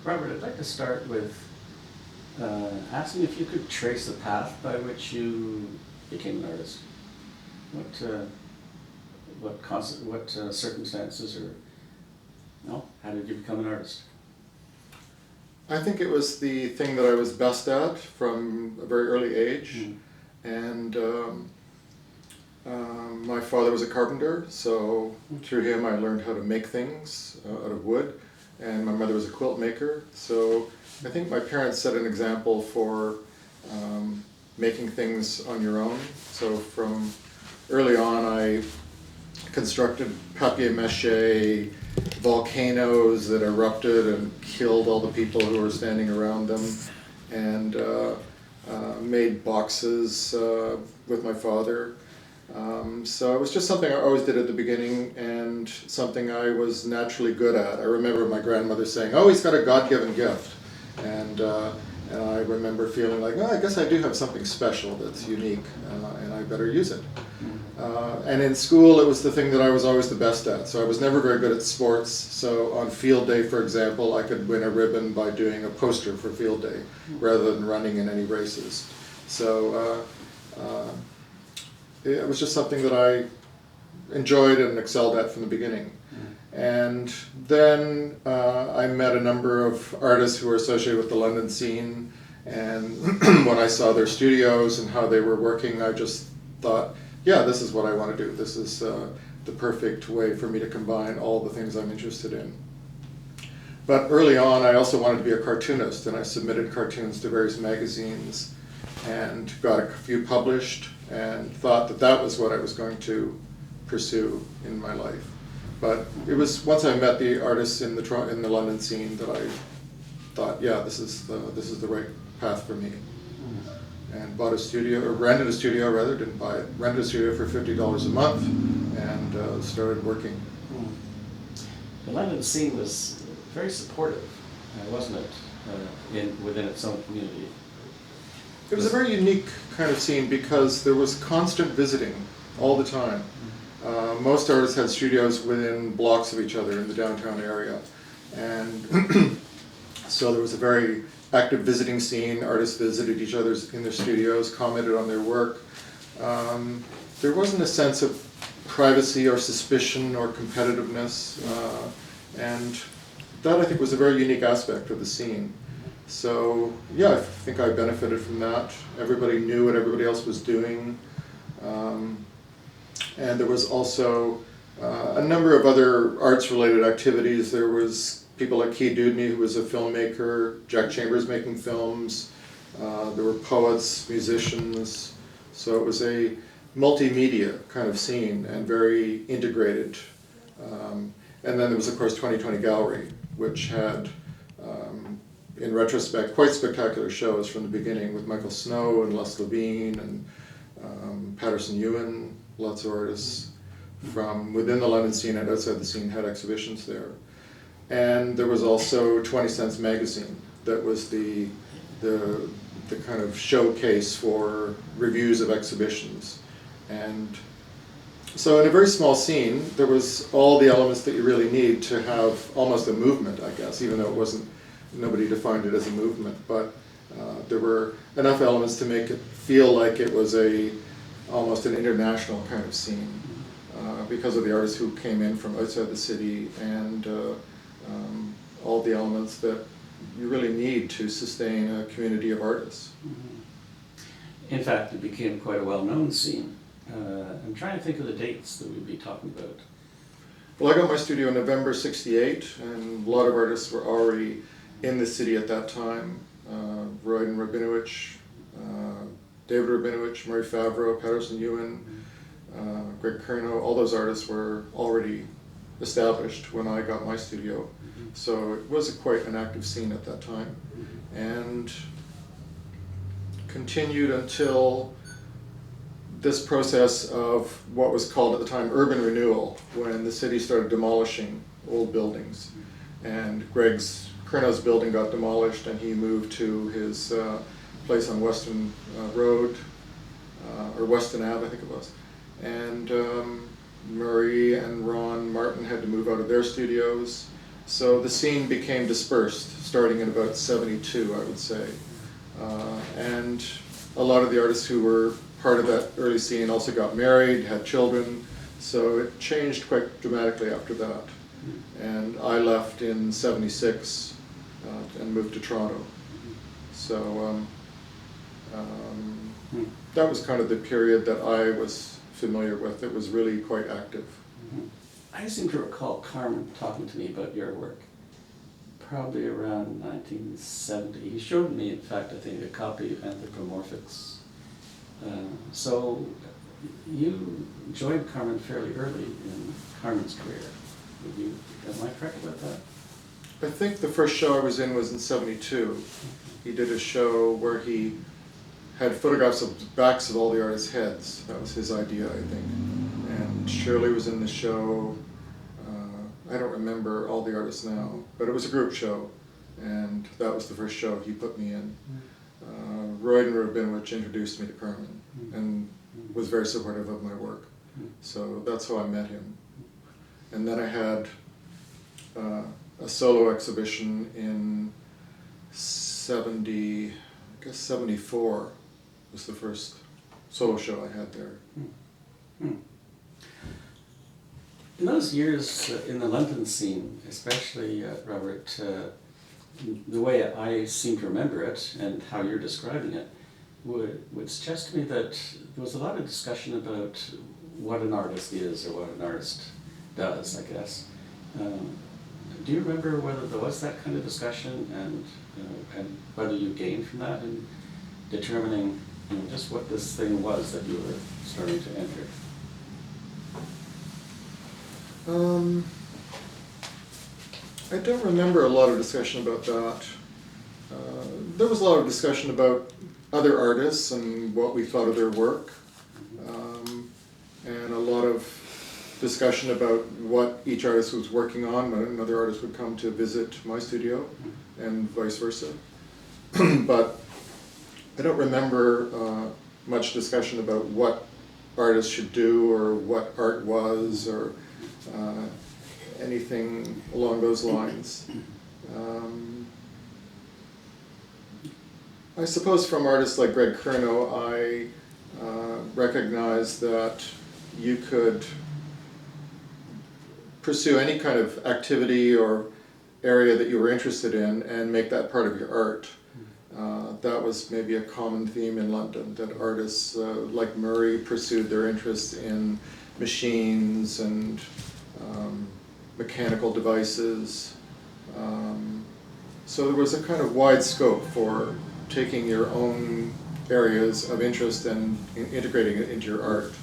Robert, I'd like to start with asking if you could trace the path by which you became an artist. What circumstances or no? How did you become an artist? I think it was the thing that I was best at from a very early age. Mm. And my father was a carpenter, so through him I learned how to make things out of wood. And my mother was a quilt maker, so I think my parents set an example for making things on your own. So from early on I constructed papier-mâché volcanoes that erupted and killed all the people who were standing around them, and made boxes with my father. So it was just something I always did at the beginning and something I was naturally good at. I remember my grandmother saying, "Oh, he's got a God-given gift." And I remember feeling like, oh, I guess I do have something special that's unique, and I better use it. And in school, it was the thing that I was always the best at. So I was never very good at sports. So on field day, for example, I could win a ribbon by doing a poster for field day rather than running in any races. So it was just something that I enjoyed and excelled at from the beginning. And then I met a number of artists who were associated with the London scene, and when I saw their studios and how they were working, I just thought, yeah, this is what I want to do. This is the perfect way for me to combine all the things I'm interested in. But early on, I also wanted to be a cartoonist, and I submitted cartoons to various magazines and got a few published and thought that that was what I was going to pursue in my life. But it was once I met the artists in the London scene that I thought, yeah, this is the right path for me. And bought a studio, or rented a studio rather, didn't buy it. Rented a studio for $50 a month, and started working. The London scene was very supportive, wasn't it, within its own community? It was a very unique kind of scene because there was constant visiting all the time. Most artists had studios within blocks of each other in the downtown area, and so there was a very active visiting scene. Artists visited each other in their studios, commented on their work. There wasn't a sense of privacy or suspicion or competitiveness, and that I think was a very unique aspect of the scene. So yeah, I think I benefited from that. Everybody knew what everybody else was doing. And there was also a number of other arts-related activities. There was people like Keith Dudney, who was a filmmaker, Jack Chambers making films. There were poets, musicians. So it was a multimedia kind of scene and very integrated. And then there was, of course, 2020 Gallery, which had, in retrospect, quite spectacular shows from the beginning with Michael Snow and Les Levine and Patterson Ewan. Lots of artists from within the London scene and outside the scene had exhibitions there. And there was also 20 Cents Magazine that was the kind of showcase for reviews of exhibitions. And so in a very small scene, there was all the elements that you really need to have almost a movement, I guess, even though it wasn't, nobody defined it as a movement, but there were enough elements to make it feel like it was almost an international kind of scene because of the artists who came in from outside the city and all the elements that you really need to sustain a community of artists. In fact, it became quite a well-known scene. I'm trying to think of the dates that we'd be talking about. Well, I got my studio in November '68, and a lot of artists were already in the city at that time. Royden Rabinowitz, David Rabinowitz, Murray Favreau, Patterson Ewan, Greg Kernow, all those artists were already established when I got my studio. So it was quite an active scene at that time, and continued until this process of what was called at the time urban renewal, when the city started demolishing old buildings. And Greg's Kernow's building got demolished and he moved to his place on Weston Road, or Weston Ave, I think it was. And Murray and Ron Martin had to move out of their studios. So the scene became dispersed, starting in about 72, I would say. And a lot of the artists who were part of that early scene also got married, had children, so it changed quite dramatically after that. And I left in 76 and moved to Toronto. So that was kind of the period that I was familiar with. It was really quite active. I seem to recall Carmen talking to me about your work, probably around 1970. He showed me, in fact, I think, a copy of Anthropomorphics. So you joined Carmen fairly early in Carmen's career. Am I correct about that? I think the first show I was in 72. He did a show where he had photographs of the backs of all the artists' heads. That was his idea, I think. And Shirley was in the show. I don't remember all the artists now, but it was a group show, and that was the first show he put me in. Royden Rabinowitz introduced me to Carmen and was very supportive of my work. So that's how I met him. And then I had a solo exhibition in 74 was the first solo show I had there. In those years in the London scene, especially, Robert, the way I seem to remember it and how you're describing it would suggest to me that there was a lot of discussion about what an artist is or what an artist does, I guess. Do you remember whether there was that kind of discussion and whether you gained from that in determining just what this thing was that you were starting to enter? I don't remember a lot of discussion about that. There was a lot of discussion about other artists and what we thought of their work, and a lot of discussion about what each artist was working on when another artist would come to visit my studio, and vice versa. But I don't remember much discussion about what artists should do or what art was or anything along those lines. I suppose from artists like Greg Curnow, I recognized that you could pursue any kind of activity or area that you were interested in and make that part of your art. That was maybe a common theme in London, that artists like Murray pursued their interests in machines and mechanical devices. So there was a kind of wide scope for taking your own areas of interest and integrating it into your art.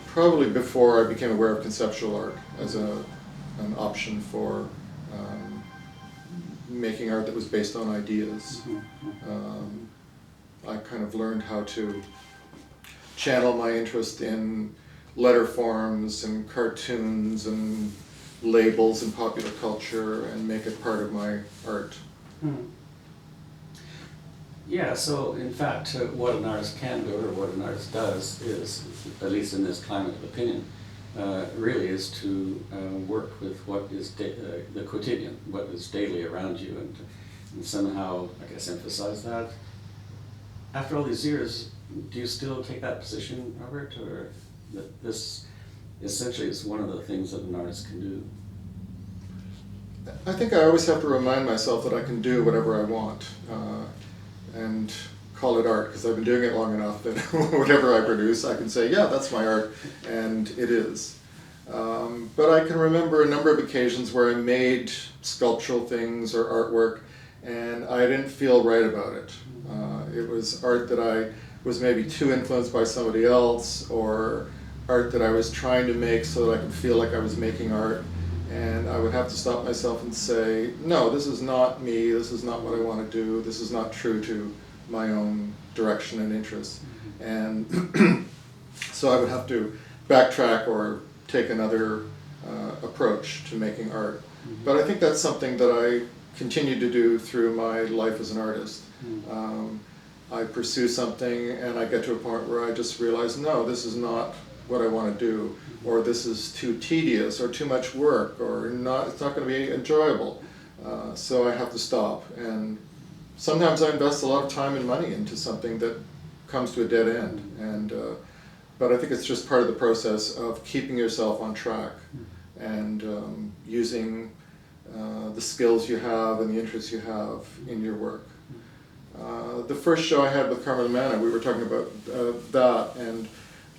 Probably before I became aware of conceptual art as an option for making art that was based on ideas. I kind of learned how to channel my interest in letter forms and cartoons and labels in popular culture and make it part of my art. Yeah, so in fact, what an artist can do or what an artist does is, at least in this climate of opinion, really is to work with what is the quotidian, what is daily around you, and somehow, I guess, emphasize that. After all these years, do you still take that position, Robert, or that this essentially is one of the things that an artist can do? I think I always have to remind myself that I can do whatever I want and call it art, because I've been doing it long enough that whatever I produce, I can say, yeah, that's my art, and it is. But I can remember a number of occasions where I made sculptural things or artwork, and I didn't feel right about it. It was art that I was maybe too influenced by somebody else, or art that I was trying to make so that I could feel like I was making art. And I would have to stop myself and say, no, this is not me, this is not what I want to do, this is not true to my own direction and interests. And so I would have to backtrack or take another approach to making art. But I think that's something that I continue to do through my life as an artist. I pursue something and I get to a point where I just realize, no, this is not what I want to do, or this is too tedious or too much work, or it's not going to be enjoyable. So I have to stop. And sometimes I invest a lot of time and money into something that comes to a dead end. But I think it's just part of the process of keeping yourself on track and using the skills you have and the interests you have in your work. The first show I had with Carmen Manna, we were talking about that, and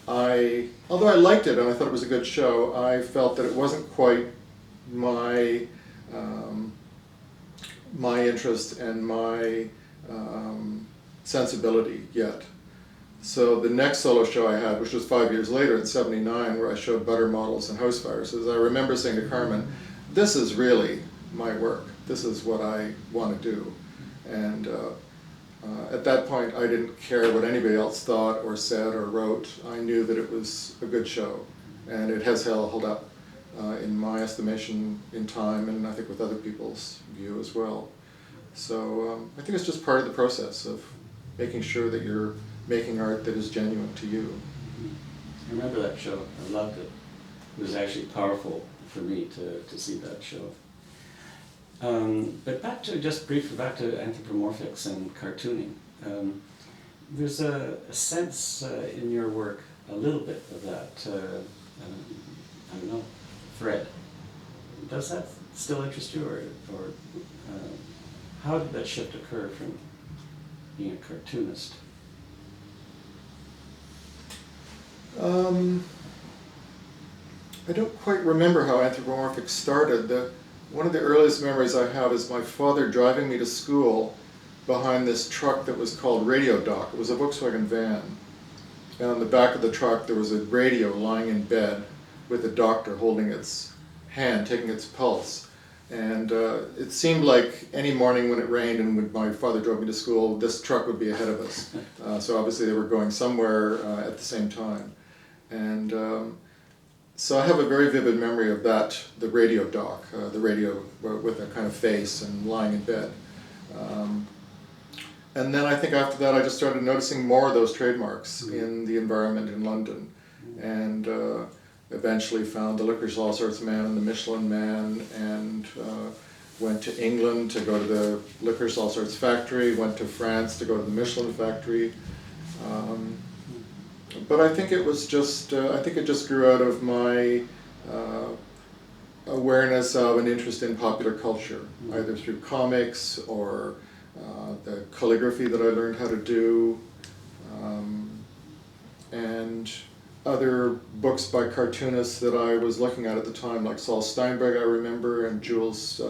although I liked it and I thought it was a good show, I felt that it wasn't quite my my interest and my sensibility yet. So the next solo show I had, which was 5 years later in '79, where I showed butter models and house viruses, I remember saying to Carmen, this is really my work. This is what I want to do. And at that point, I didn't care what anybody else thought or said or wrote. I knew that it was a good show, and it has held up in my estimation in time, and I think with other people's view as well. So I think it's just part of the process of making sure that you're making art that is genuine to you. I remember that show. I loved it. It was actually powerful for me to see that show. But just briefly back to anthropomorphics and cartooning. There's a sense in your work, a little bit of that, I don't know, thread. Does that still interest you, or how did that shift occur from being a cartoonist? I don't quite remember how anthropomorphics started. One of the earliest memories I have is my father driving me to school behind this truck that was called Radio Doc. It was a Volkswagen van. And on the back of the truck there was a radio lying in bed with a doctor holding its hand, taking its pulse. And it seemed like any morning when it rained and when my father drove me to school, this truck would be ahead of us. So obviously they were going somewhere at the same time. And so I have a very vivid memory of that, the radio doc, the radio with a kind of face and lying in bed. And then I think after that I just started noticing more of those trademarks in the environment in London. And eventually found the Licorice All Sorts Man and the Michelin Man, and went to England to go to the Licorice All Sorts factory, went to France to go to the Michelin factory. But I think it was just, I think it just grew out of my awareness of an interest in popular culture, either through comics or the calligraphy that I learned how to do, and other books by cartoonists that I was looking at the time, like Saul Steinberg, I remember, and Jules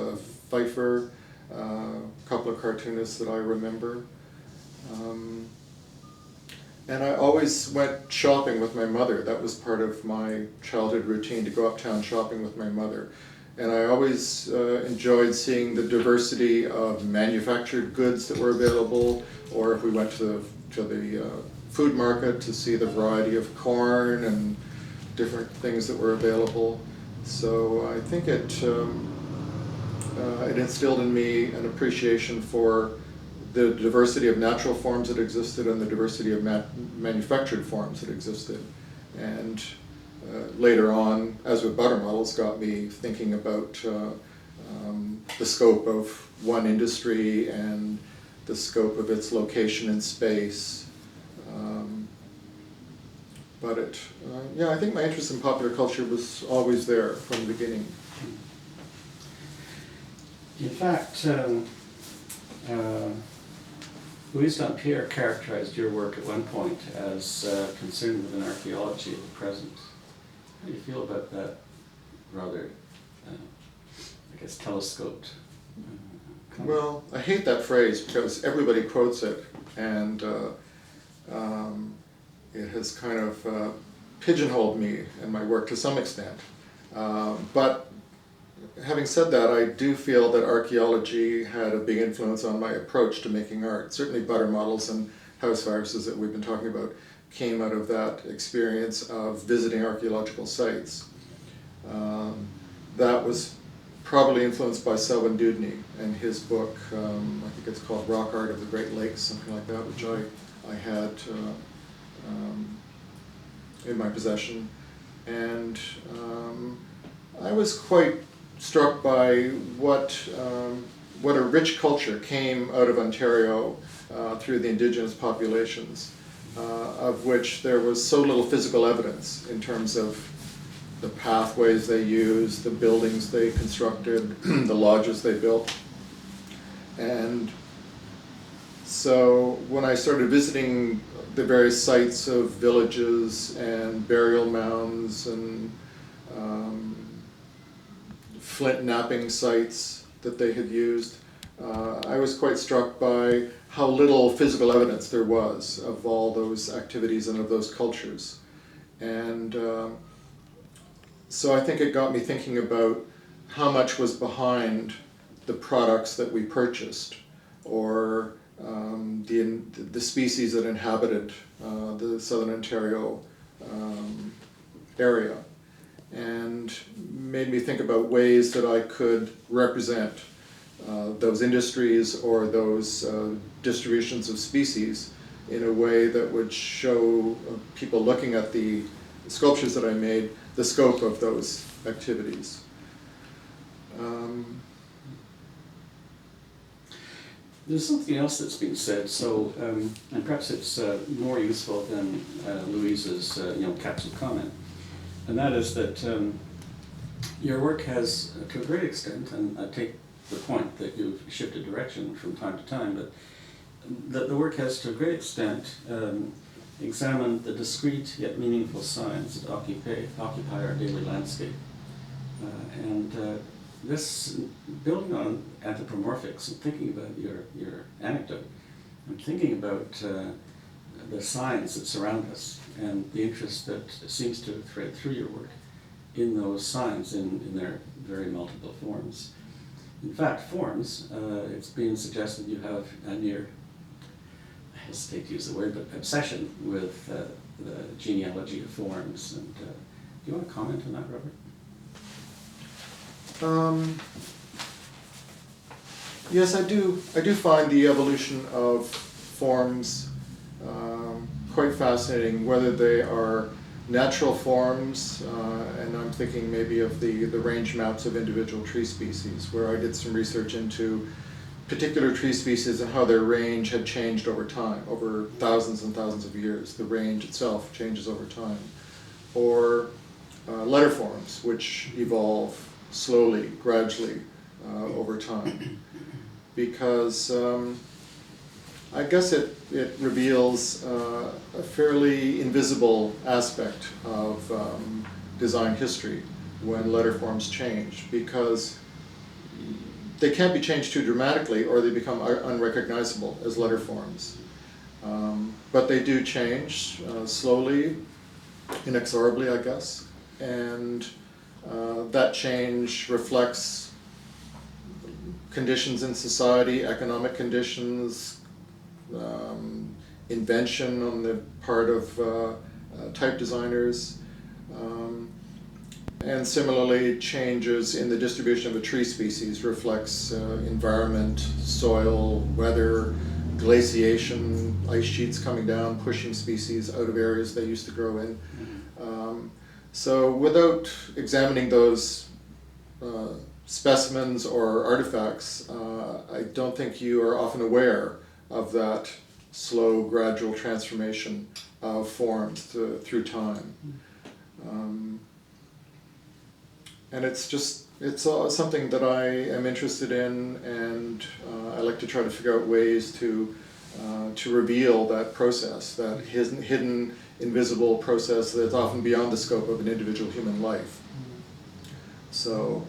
Pfeiffer, a couple of cartoonists that I remember. And I always went shopping with my mother. That was part of my childhood routine, to go uptown shopping with my mother. And I always enjoyed seeing the diversity of manufactured goods that were available, or if we went to the food market to see the variety of corn and different things that were available. So I think it instilled in me an appreciation for the diversity of natural forms that existed and the diversity of manufactured forms that existed. And later on, as with butter models, got me thinking about the scope of one industry and the scope of its location in space. But yeah, I think my interest in popular culture was always there from the beginning. In fact, Louise Dampierre characterized your work at one point as concerned with an archaeology of the present. How do you feel about that rather, I guess, telescoped? Well, I hate that phrase because everybody quotes it, and it has kind of pigeonholed me and my work to some extent. But having said that, I do feel that archaeology had a big influence on my approach to making art. Certainly butter models and house viruses that we've been talking about came out of that experience of visiting archaeological sites. That was probably influenced by Selwyn Dewdney and his book, I think it's called Rock Art of the Great Lakes, something like that, which I had in my possession, and I was quite struck by what a rich culture came out of Ontario through the Indigenous populations, of which there was so little physical evidence in terms of the pathways they used, the buildings they constructed, the lodges they built. And so when I started visiting the various sites of villages and burial mounds and flint knapping sites that they had used, I was quite struck by how little physical evidence there was of all those activities and of those cultures. And so I think it got me thinking about how much was behind the products that we purchased, or the species that inhabited the Southern Ontario area, and made me think about ways that I could represent those industries or those distributions of species in a way that would show people looking at the sculptures that I made the scope of those activities. There's something else that's been said, so and perhaps it's more useful than Louise's capsule comment, and that is that your work has, to a great extent, and I take the point that you've shifted direction from time to time, but that the work has, to a great extent, examined the discrete yet meaningful signs that occupy our daily landscape, and this, building on anthropomorphics and thinking about your anecdote, I'm thinking about the signs that surround us and the interest that seems to thread through your work in those signs in their very multiple forms. In fact, forms, it's been suggested you have a near, I hesitate to use the word, but obsession with the genealogy of forms. And do you want to comment on that, Robert? Yes, I do find the evolution of forms quite fascinating, whether they are natural forms, and I'm thinking maybe of the range maps of individual tree species, where I did some research into particular tree species and how their range had changed over time, over thousands and thousands of years. The range itself changes over time. Or letter forms, which evolve slowly, gradually, over time. Because I guess it reveals a fairly invisible aspect of design history when letter forms change, because they can't be changed too dramatically or they become unrecognizable as letter forms. But they do change slowly, inexorably, I guess, and that change reflects conditions in society, economic conditions, invention on the part of type designers, and similarly changes in the distribution of a tree species reflects environment, soil, weather, glaciation, ice sheets coming down, pushing species out of areas they used to grow in. So without examining those specimens or artifacts, I don't think you are often aware of that slow, gradual transformation of forms through time. And it's something that I am interested in, and I like to try to figure out ways to reveal that process, that hidden, invisible process that's often beyond the scope of an individual human life. So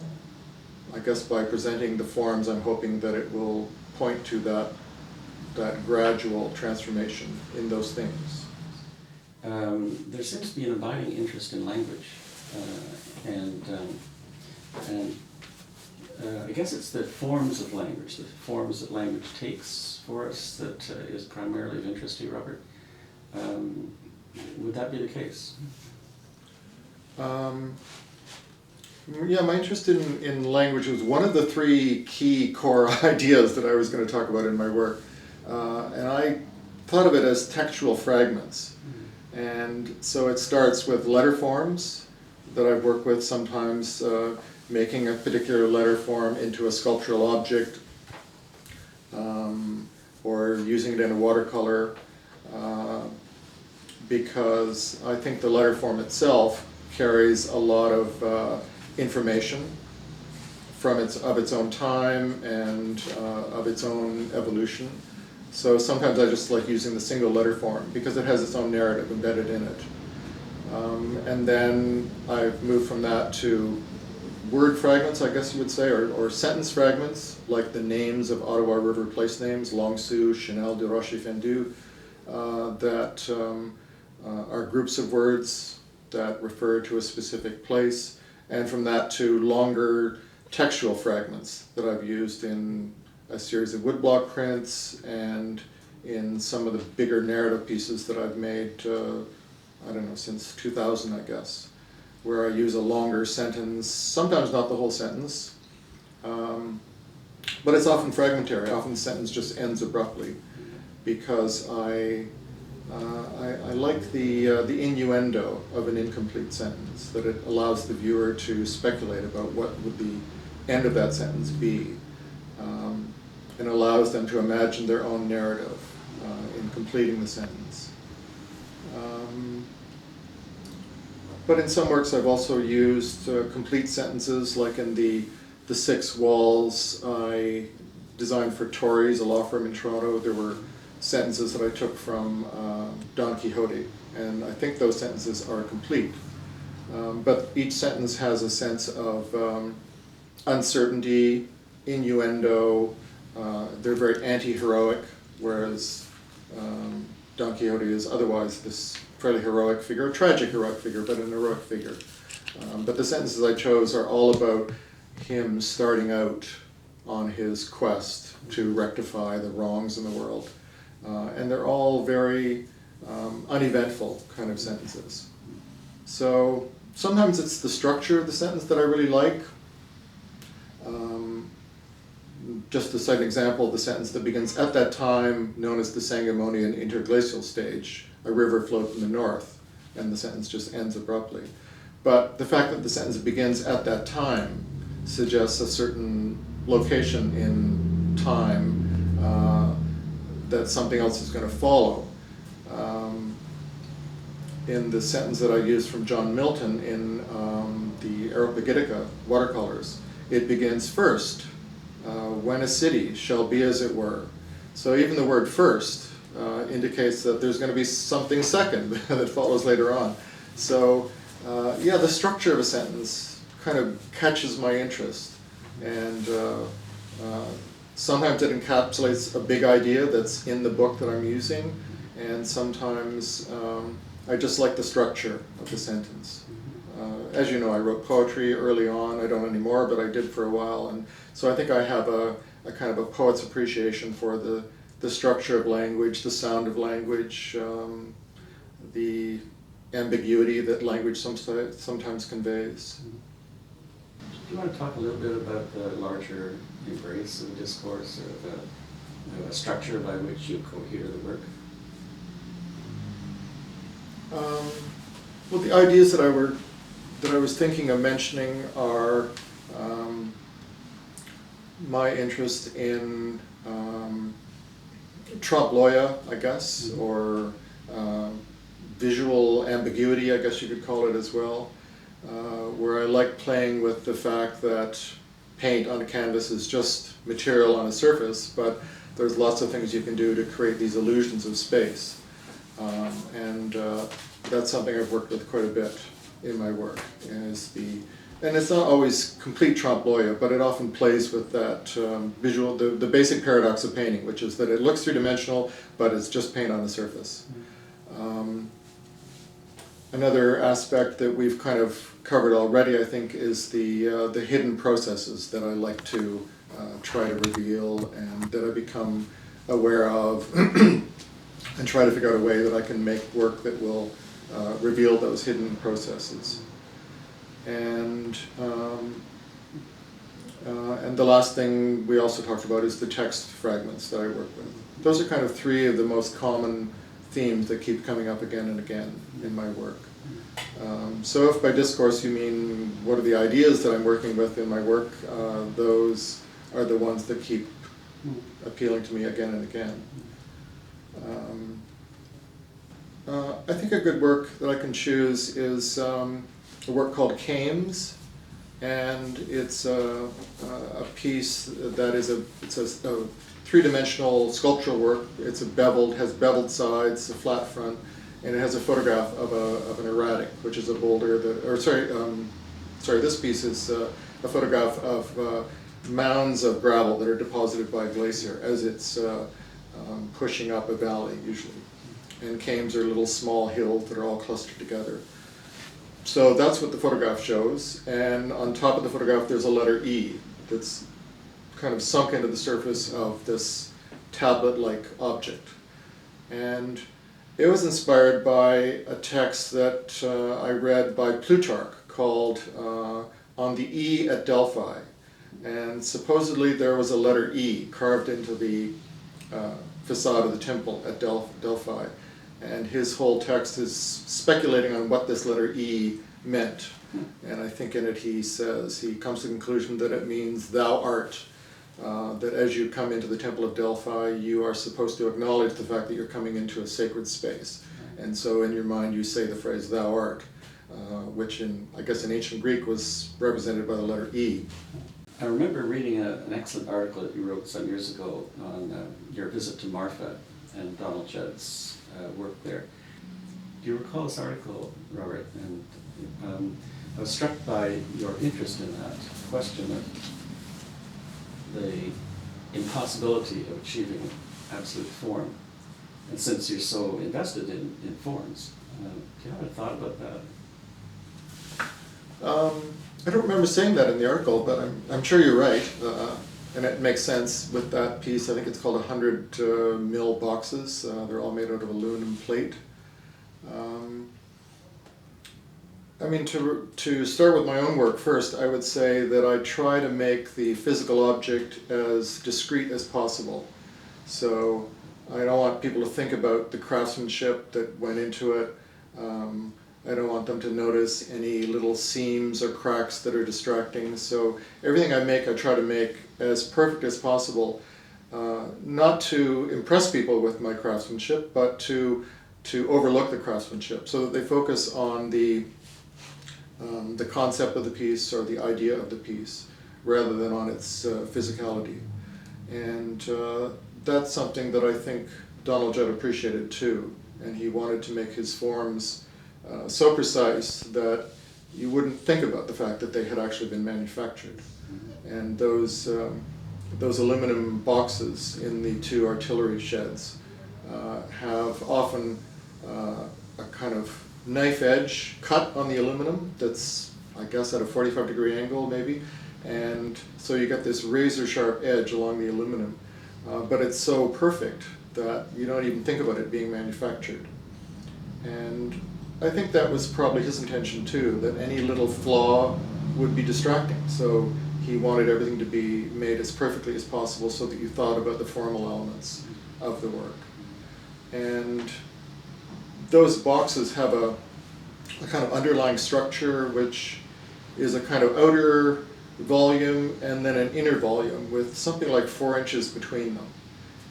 I guess by presenting the forms, I'm hoping that it will point to that gradual transformation in those things. There seems to be an abiding interest in language, and I guess it's the forms of language, the forms that language takes for us, that is primarily of interest to you, Robert. Would that be the case? Yeah, my interest in language was one of the three key core ideas that I was going to talk about in my work. And I thought of it as textual fragments. And so it starts with letter forms that I've worked with, sometimes making a particular letter form into a sculptural object, or using it in a watercolor, because I think the letter form itself carries a lot of information of its own time and of its own evolution. So sometimes I just like using the single letter form because it has its own narrative embedded in it. And then I've moved from that to word fragments, I guess you would say, or sentence fragments, like the names of Ottawa River place names, Long Sault, Chenal de Rochefendu, that are groups of words that refer to a specific place, and from that to longer textual fragments that I've used in a series of woodblock prints and in some of the bigger narrative pieces that I've made, I don't know, since 2000, I guess, where I use a longer sentence, sometimes not the whole sentence, but it's often fragmentary. Often the sentence just ends abruptly because I like the innuendo of an incomplete sentence, that it allows the viewer to speculate about what would the end of that sentence be, and allows them to imagine their own narrative in completing the sentence. But in some works I've also used complete sentences, like in the Six Walls I designed for Torrey's, a law firm in Toronto. There were sentences that I took from Don Quixote, and I think those sentences are complete. But each sentence has a sense of uncertainty, innuendo. They're very anti-heroic, whereas Don Quixote is otherwise this fairly heroic figure, a tragic heroic figure, but an heroic figure. But the sentences I chose are all about him starting out on his quest to rectify the wrongs in the world. And they're all very uneventful kind of sentences. So sometimes it's the structure of the sentence that I really like. Just to cite an example, the sentence that begins, "At that time, known as the Sangamonian interglacial stage, a river flowed from the north," and the sentence just ends abruptly. But the fact that the sentence begins "at that time" suggests a certain location in time that something else is going to follow. In the sentence that I used from John Milton in the Areopagitica watercolors, it begins first, "when a city shall be as it were." So even the word first indicates that there's going to be something second that follows later on. So yeah, the structure of a sentence kind of catches my interest, and sometimes it encapsulates a big idea that's in the book that I'm using, and sometimes I just like the structure of the sentence. As you know, I wrote poetry early on. I don't anymore, but I did for a while, and so I think I have a kind of a poet's appreciation for the structure of language, the sound of language, the ambiguity that language sometimes conveys. Do you want to talk a little bit about the larger embrace of discourse, or the structure by which you cohere the work? Well, the ideas that I was thinking of mentioning are my interest in trompe l'oeil, I guess, or visual ambiguity, I guess you could call it as well, where I like playing with the fact that paint on a canvas is just material on a surface, but there's lots of things you can do to create these illusions of space. And that's something I've worked with quite a bit in my work, and it's not always complete trompe l'oeil, but it often plays with that visual, the basic paradox of painting, which is that it looks three-dimensional, but it's just paint on the surface. Another aspect that we've kind of covered already, I think, is the hidden processes that I like to try to reveal and that I become aware of and try to figure out a way that I can make work that will reveal those hidden processes. And the last thing we also talked about is the text fragments that I work with. Those are kind of three of the most common themes that keep coming up again and again in my work. So if by discourse you mean what are the ideas that I'm working with in my work, those are the ones that keep appealing to me again and again. I think a good work that I can choose is a work called Cames, and it's a piece that is a three-dimensional sculptural work. It's has beveled sides, a flat front, and it has a photograph of an erratic, which is a boulder this piece is a photograph of mounds of gravel that are deposited by a glacier as it's pushing up a valley usually. And cames are little small hills that are all clustered together. So that's what the photograph shows, and on top of the photograph there's a letter E that's kind of sunk into the surface of this tablet-like object. And it was inspired by a text that I read by Plutarch called On the E at Delphi. And supposedly there was a letter E carved into the facade of the temple at Delphi. And his whole text is speculating on what this letter E meant. And I think in it he comes to the conclusion that it means thou art. That as you come into the temple of Delphi, you are supposed to acknowledge the fact that you're coming into a sacred space. And so in your mind you say the phrase thou art, which I guess in ancient Greek was represented by the letter E. I remember reading an excellent article that you wrote some years ago on your visit to Marfa and Donald Judd's work there. Do you recall this article, Robert? And I was struck by your interest in that question of the impossibility of achieving absolute form. And since you're so invested in forms, do you have a thought about that? I don't remember saying that in the article, but I'm sure you're right. And it makes sense with that piece. I think it's called 100 mil boxes. They're all made out of aluminum plate. I mean, to start with my own work first, I would say that I try to make the physical object as discrete as possible. So I don't want people to think about the craftsmanship that went into it. I don't want them to notice any little seams or cracks that are distracting. So everything I make, I try to make as perfect as possible, not to impress people with my craftsmanship, but to overlook the craftsmanship so that they focus on the concept of the piece or the idea of the piece rather than on its physicality. And that's something that I think Donald Judd appreciated too. And he wanted to make his forms so precise that you wouldn't think about the fact that they had actually been manufactured. And those aluminum boxes in the two artillery sheds have often a kind of knife edge cut on the aluminum that's, I guess, at a 45-degree angle maybe. And so you get this razor sharp edge along the aluminum. But it's so perfect that you don't even think about it being manufactured. And I think that was probably his intention too, that any little flaw would be distracting. So he wanted everything to be made as perfectly as possible so that you thought about the formal elements of the work. And those boxes have a kind of underlying structure which is a kind of outer volume and then an inner volume with something like 4 inches between them.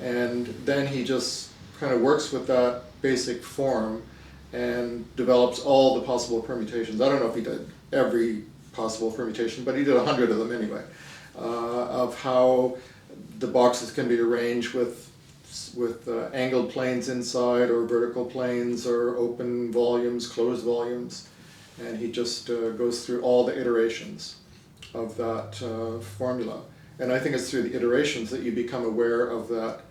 And then he just kind of works with that basic form and develops all the possible permutations. I don't know if he did every possible permutation, but he did 100 of them anyway, of how the boxes can be arranged with angled planes inside or vertical planes or open volumes, closed volumes. And he just goes through all the iterations of that formula. And I think it's through the iterations that you become aware of that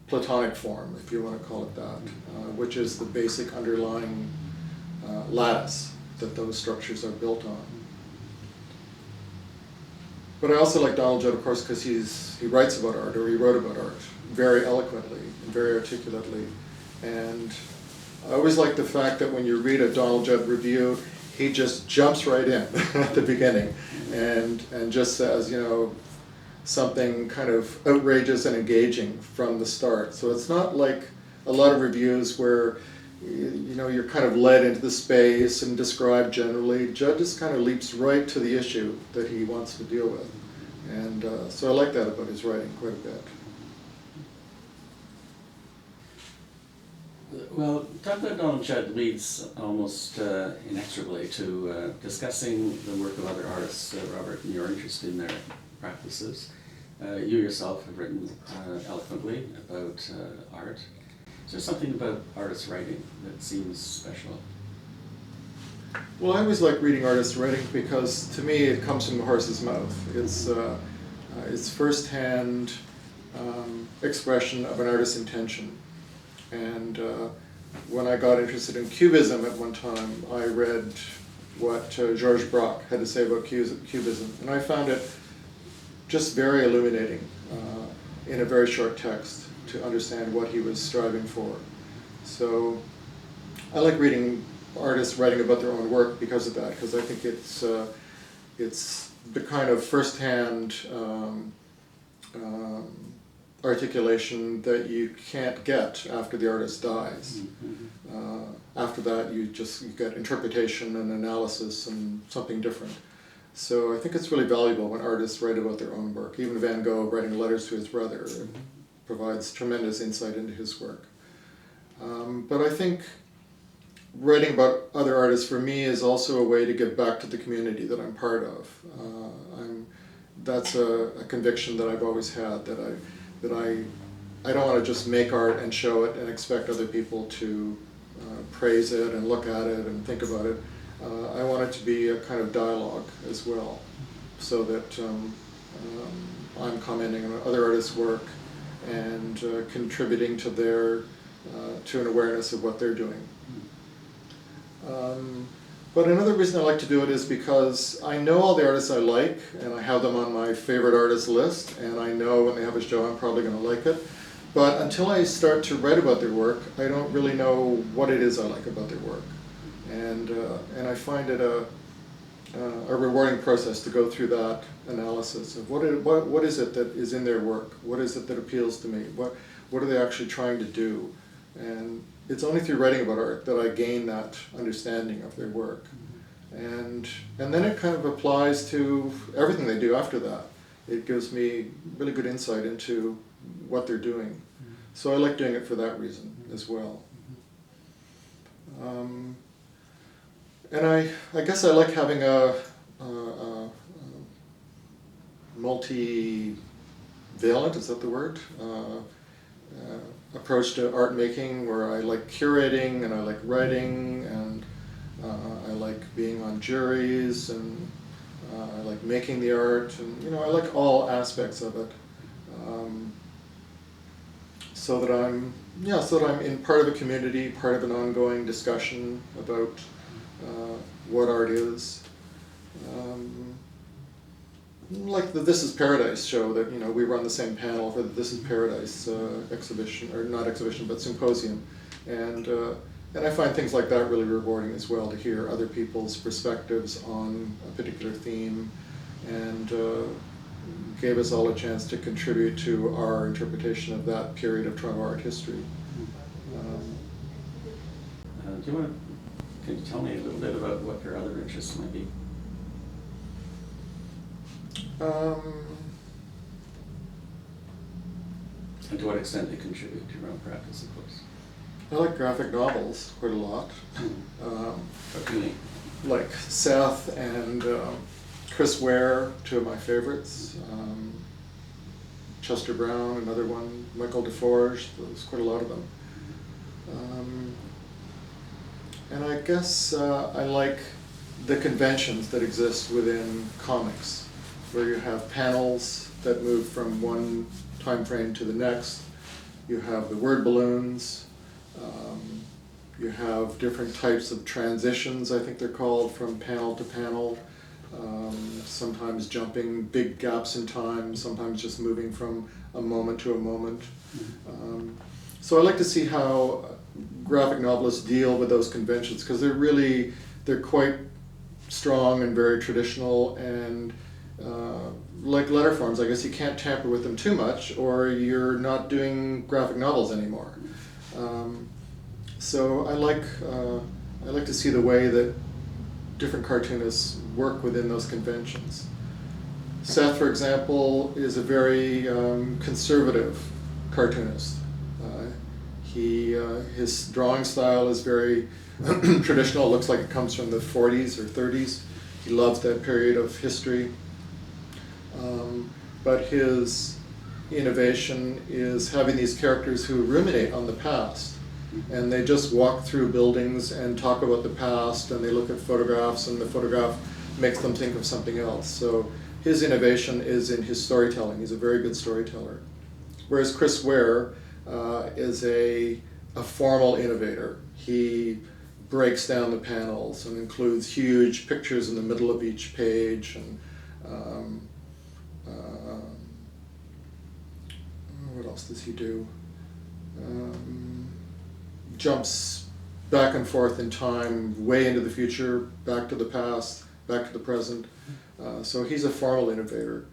Platonic form, if you want to call it that, which is the basic underlying lattice that those structures are built on. But I also like Donald Judd, of course, because he writes about art, or he wrote about art, very eloquently and very articulately. And I always like the fact that when you read a Donald Judd review, he just jumps right in at the beginning and just says, you know, something kind of outrageous and engaging from the start. So it's not like a lot of reviews where you know you're kind of led into the space and described generally. Judd just kind of leaps right to the issue that he wants to deal with, and so I like that about his writing quite a bit. Well, talk about Donald Judd leads almost inexorably to discussing the work of other artists, Robert, and your interest in their practices. You yourself have written eloquently about art. Is there something about artists' writing that seems special? Well, I always like reading artists' writing because to me it comes from the horse's mouth. It's firsthand expression of an artist's intention. And when I got interested in Cubism at one time, I read what Georges Braque had to say about Cubism, and I found it just very illuminating in a very short text to understand what he was striving for. So I like reading artists writing about their own work because of that, because I think it's the kind of firsthand articulation that you can't get after the artist dies. After that, you get interpretation and analysis and something different. So I think it's really valuable when artists write about their own work. Even Van Gogh writing letters to his brother provides tremendous insight into his work. But I think writing about other artists for me is also a way to give back to the community that I'm part of. That's a conviction that I've always had, that I don't want to just make art and show it and expect other people to praise it and look at it and think about it. I want it to be a kind of dialogue as well, so that I'm commenting on other artists' work and contributing to to an awareness of what they're doing. But another reason I like to do it is because I know all the artists I like, and I have them on my favorite artist list, and I know when they have a show I'm probably going to like it. But until I start to write about their work, I don't really know what it is I like about their work. And I find it a rewarding process to go through that analysis of what is it that is in their work? What is it that appeals to me? What are they actually trying to do? And it's only through writing about art that I gain that understanding of their work. And then it kind of applies to everything they do after that. It gives me really good insight into what they're doing. So I like doing it for that reason as well. And I guess I like having a multivalent, is that the word? Approach to art making, where I like curating and I like writing and I like being on juries and I like making the art, and I like all aspects of it, so that I'm in part of a community, part of an ongoing discussion about what art is. Like the This Is Paradise show that we run the same panel for the This Is Paradise exhibition, or not exhibition but symposium, and I find things like that really rewarding as well, to hear other people's perspectives on a particular theme, and gave us all a chance to contribute to our interpretation of that period of Toronto art history. Can you tell me a little bit about what your other interests might be? And to what extent they contribute to your own practice, of course. I like graphic novels quite a lot. What do you mean? Like Seth and Chris Ware, two of my favorites. Chester Brown, another one. Michael DeForge, there's quite a lot of them. And I guess I like the conventions that exist within comics, where you have panels that move from one time frame to the next. You have the word balloons. You have different types of transitions, I think they're called, from panel to panel. Sometimes jumping big gaps in time, sometimes just moving from a moment to a moment. So I like to see how graphic novelists deal with those conventions, because they're quite strong and very traditional, and like letter forms, I guess you can't tamper with them too much or you're not doing graphic novels anymore. So I like to see the way that different cartoonists work within those conventions. Seth, for example, is a very conservative cartoonist. His drawing style is very traditional. It looks like it comes from the 40s or 30s. He loves that period of history. But his innovation is having these characters who ruminate on the past. And they just walk through buildings and talk about the past, and they look at photographs, and the photograph makes them think of something else. So his innovation is in his storytelling. He's a very good storyteller. Whereas Chris Ware is a formal innovator. He breaks down the panels and includes huge pictures in the middle of each page, and what else does he do? Jumps back and forth in time, way into the future, back to the past, back to the present. So he's a formal innovator.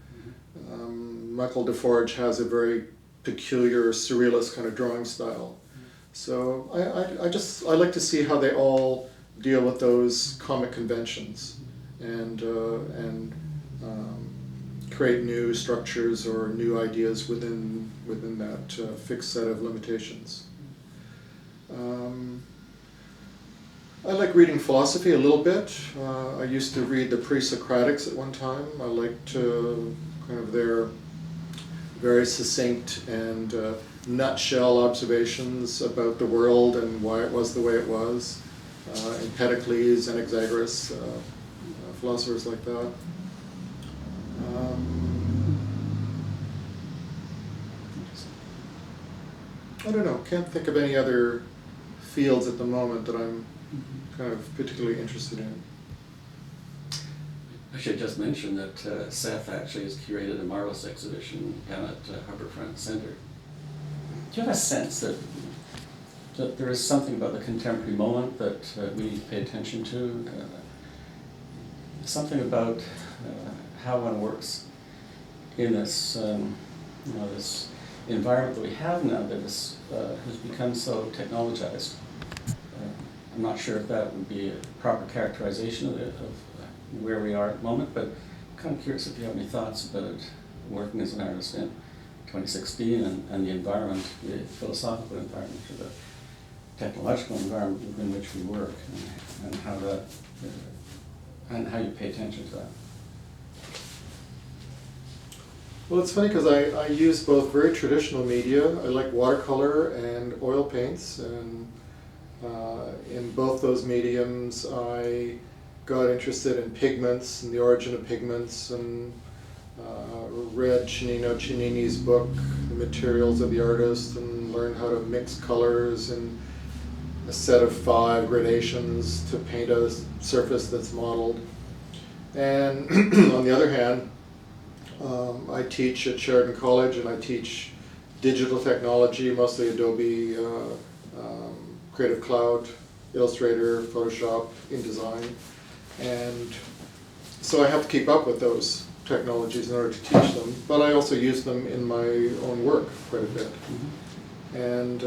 Michael DeForge has a very peculiar surrealist kind of drawing style. So I like to see how they all deal with those comic conventions and create new structures or new ideas within that fixed set of limitations. I like reading philosophy a little bit. I used to read the Pre-Socratics at one time. I liked kind of their very succinct and nutshell observations about the world and why it was the way it was. Empedocles, Anaxagoras, philosophers like that. I don't know, can't think of any other fields at the moment that I'm kind of particularly interested in. I should just mention that Seth actually has curated a marvelous exhibition down at Harbourfront Centre. Do you have a sense that there is something about the contemporary moment that we need to pay attention to? Something about how one works in this, this environment that we have now that is, has become so technologized. I'm not sure if that would be a proper characterization of where we are at the moment, but I'm kind of curious if you have any thoughts about working as an artist in 2016 and the environment, the philosophical environment, or the technological environment within which we work, and how that, and how you pay attention to that. Well, it's funny because I use both very traditional media. I like watercolor and oil paints, and in both those mediums I got interested in pigments and the origin of pigments, and read Cennino Cennini's book, The Materials of the Artist, and learned how to mix colors in a set of 5 gradations to paint a surface that's modeled. And on the other hand, I teach at Sheridan College, and I teach digital technology, mostly Adobe Creative Cloud, Illustrator, Photoshop, InDesign. And so I have to keep up with those technologies in order to teach them, but I also use them in my own work quite a bit. And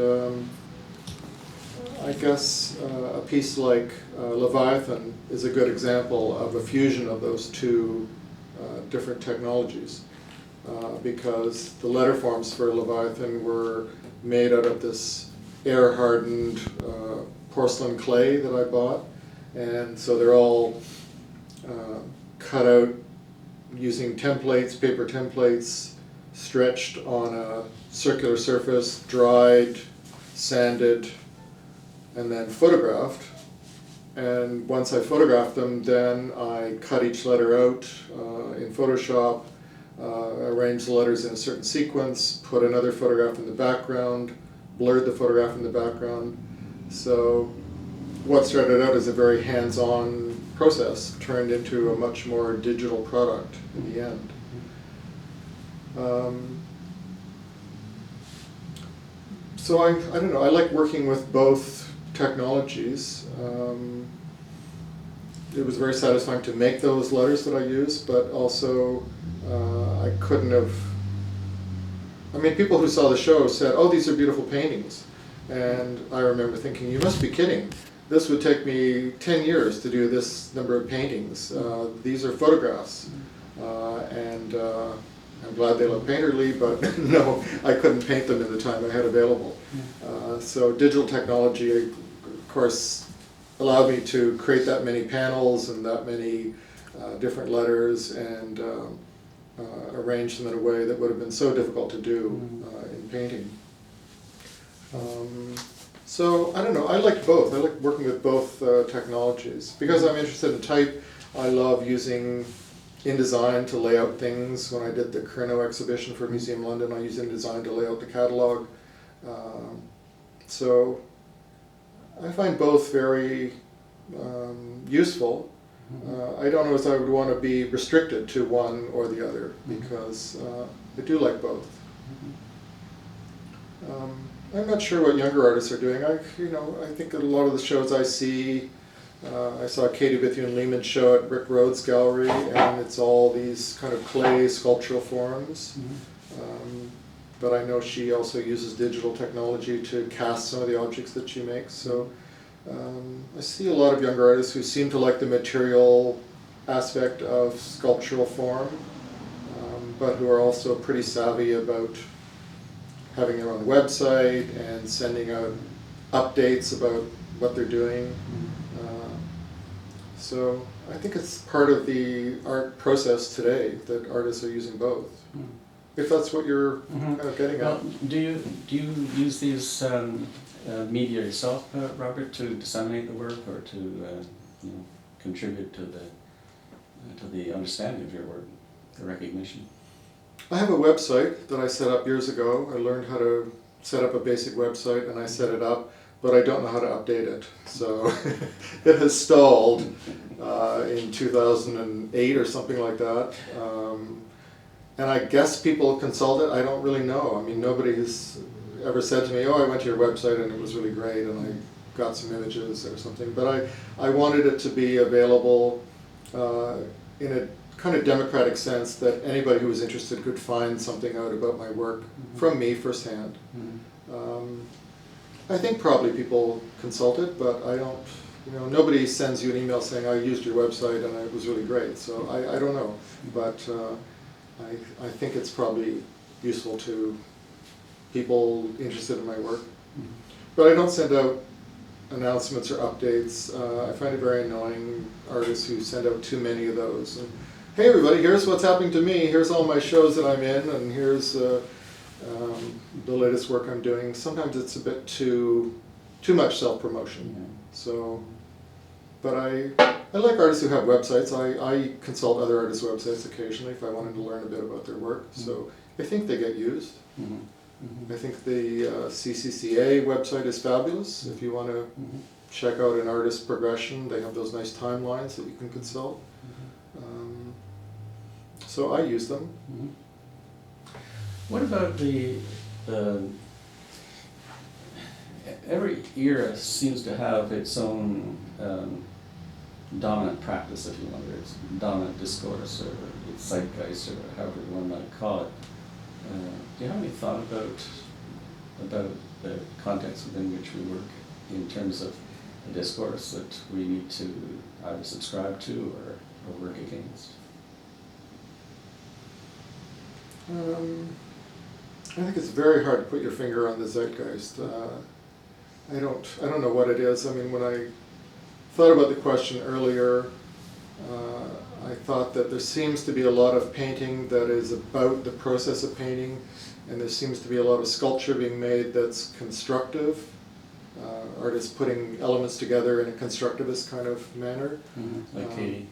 I guess a piece like Leviathan is a good example of a fusion of those two different technologies, because the letter forms for Leviathan were made out of this air-hardened porcelain clay that I bought, and so they're all cut out using templates, paper templates, stretched on a circular surface, dried, sanded, and then photographed. And once I photographed them, then I cut each letter out in Photoshop, arranged the letters in a certain sequence, put another photograph in the background, blurred the photograph in the background. So what started out as a very hands-on process turned into a much more digital product in the end. So I don't know, I like working with both technologies. It was very satisfying to make those letters that I use, but also I couldn't have, I mean, people who saw the show said, oh, these are beautiful paintings. And I remember thinking, you must be kidding. This would take me 10 years to do this number of paintings. These are photographs. And I'm glad they look painterly, but no, I couldn't paint them in the time I had available. So digital technology, of course, allowed me to create that many panels and that many different letters and arrange them in a way that would have been so difficult to do in painting. So I don't know, I liked both. I like working with both technologies. Because I'm interested in type, I love using InDesign to lay out things. When I did the Kernow exhibition for Museum London, I used InDesign to lay out the catalog. So I find both very useful. I don't know if I would want to be restricted to one or the other, because I do like both. I'm not sure what younger artists are doing. I think that a lot of the shows I see, I saw Katie Bethune-Lehman's show at Rick Rhodes Gallery, and it's all these kind of clay sculptural forms. But I know she also uses digital technology to cast some of the objects that she makes. So I see a lot of younger artists who seem to like the material aspect of sculptural form, but who are also pretty savvy about having their own website and sending out updates about what they're doing. So I think it's part of the art process today that artists are using both. If that's what you're kind of getting at. Well, do you use these media yourself, Robert, to disseminate the work or to contribute to the understanding of your work, the recognition? I have a website that I set up years ago. I learned how to set up a basic website and I set it up, but I don't know how to update it. So it has stalled in 2008 or something like that. And I guess people consult it. I don't really know. I mean, nobody has ever said to me, oh, I went to your website and it was really great and I got some images or something. But I wanted it to be available in a kind of democratic sense, that anybody who was interested could find something out about my work from me firsthand. I think probably people consult it, but I don't, nobody sends you an email saying, I used your website and it was really great. So I don't know, but I think it's probably useful to people interested in my work. But I don't send out announcements or updates. I find it very annoying, artists who send out too many of those. And, hey everybody, here's what's happening to me, here's all my shows that I'm in, and here's the latest work I'm doing. Sometimes it's a bit too much self-promotion. So, but I like artists who have websites. I consult other artists' websites occasionally if I wanted to learn a bit about their work. So I think they get used. I think the CCCA website is fabulous. If you want to check out an artist's progression, they have those nice timelines that you can consult. So I use them. What about the every era seems to have its own dominant practice, if you want, or its dominant discourse, or its zeitgeist, or however one might call it. Do you have any thought about the context within which we work in terms of a discourse that we need to either subscribe to or work against? I think it's very hard to put your finger on the zeitgeist. I don't know what it is. I mean, when I thought about the question earlier, I thought that there seems to be a lot of painting that is about the process of painting, and there seems to be a lot of sculpture being made that's constructive. Artists putting elements together in a constructivist kind of manner. Like Katie.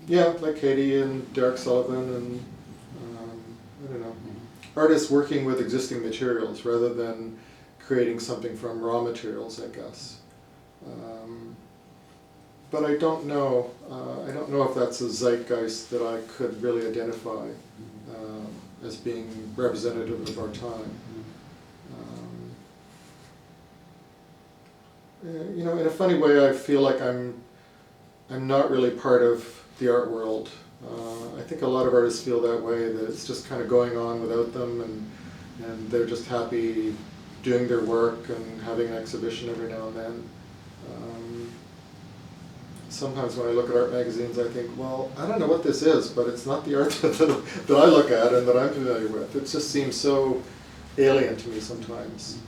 Yeah, like Katie and Derek Sullivan and I don't know. Artists working with existing materials rather than creating something from raw materials, I guess. But I don't know. I don't know if that's a zeitgeist that I could really identify as being representative of our time. In a funny way, I feel like I'm not really part of the art world. I think a lot of artists feel that way, that it's just kind of going on without them, and they're just happy doing their work and having an exhibition every now and then. Sometimes when I look at art magazines, I think, well, I don't know what this is, but it's not the art that I look at and that I'm familiar with. It just seems so alien to me sometimes.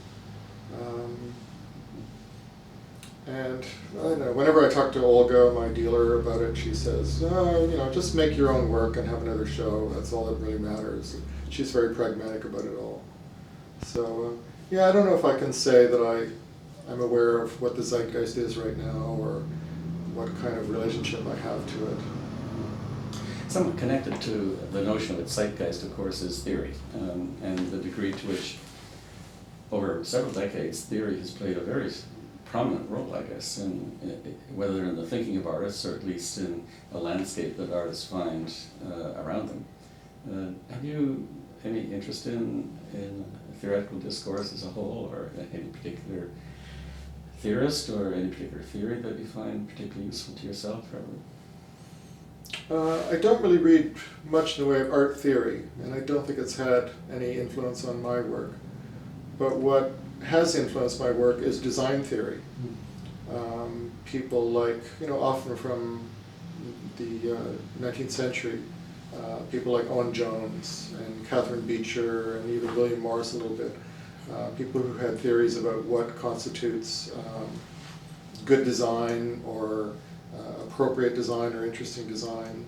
And I don't know, whenever I talk to Olga, my dealer, about it, she says, oh, you know, just make your own work and have another show. That's all that really matters. She's very pragmatic about it all. So, yeah, I don't know if I can say that I'm aware of what the zeitgeist is right now or what kind of relationship I have to it. Somewhat connected to the notion of its zeitgeist, of course, is theory, and the degree to which, over several decades, theory has played a very prominent role, I guess, in whether in the thinking of artists or at least in a landscape that artists find around them. Have you any interest in theoretical discourse as a whole, or any particular theorist or any particular theory that you find particularly useful to yourself? I don't really read much in the way of art theory, and I don't think it's had any influence on my work. But what has influenced my work is design theory. People like, you know, often from the 19th century, people like Owen Jones and Catherine Beecher and even William Morris a little bit. People who had theories about what constitutes good design or appropriate design or interesting design.